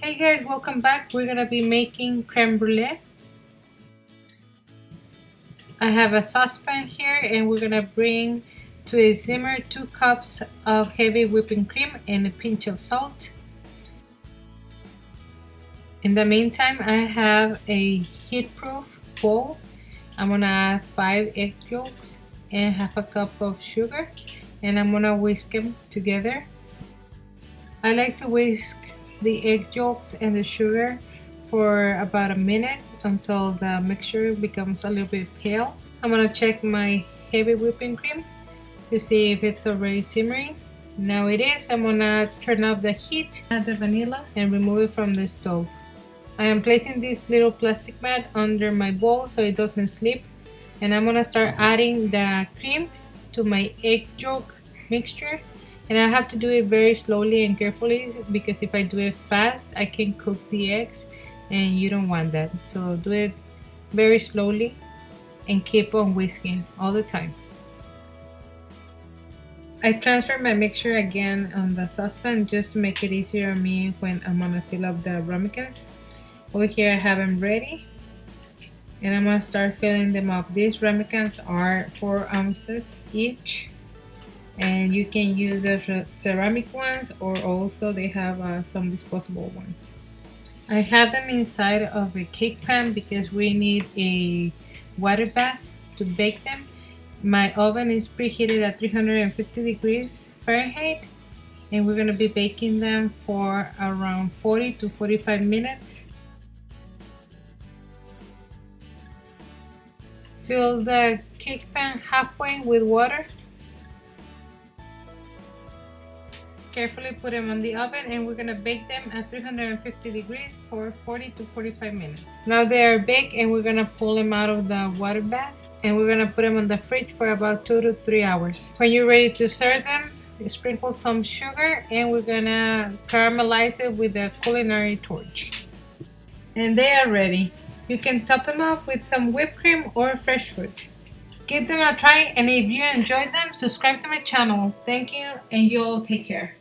Hey guys, welcome back. We're gonna be making creme brulee. I have a saucepan here and we're gonna bring to a simmer 2 cups of heavy whipping cream and a pinch of salt. In the meantime, I have a heat-proof bowl. I'm gonna add 5 egg yolks and half a cup of sugar, and I'm gonna whisk them together. I like to whisk the egg yolks and the sugar for about a minute until the mixture becomes a little bit pale. I'm gonna check my heavy whipping cream to see if it's already simmering. Now it is. I'm gonna turn off the heat, add the vanilla, and remove it from the stove. I am placing this little plastic mat under my bowl so it doesn't slip, and I'm gonna start adding the cream to my egg yolk mixture. And I have to do it very slowly and carefully because if I do it fast, I can cook the eggs and you don't want that. So do it very slowly and keep on whisking all the time. I transfer my mixture again on the saucepan just to make it easier on me when I'm gonna fill up the ramekins. Over here I have them ready and I'm gonna start filling them up. These ramekins are 4 ounces each. And you can use the ceramic ones, or also they have some disposable ones. I have them inside of a cake pan because we need a water bath to bake them. My oven is preheated at 350 degrees Fahrenheit, and we're going to be baking them for around 40 to 45 minutes. Fill the cake pan halfway with water. Carefully put them on the oven and we're gonna bake them at 350 degrees for 40 to 45 minutes. Now they are baked and we're gonna pull them out of the water bath and we're gonna put them on the fridge for about 2 to 3 hours. When you're ready to serve them, sprinkle some sugar and we're gonna caramelize it with a culinary torch. And they are ready. You can top them off with some whipped cream or fresh fruit. Give them a try, and if you enjoyed them, subscribe to my channel. Thank you, and you all take care.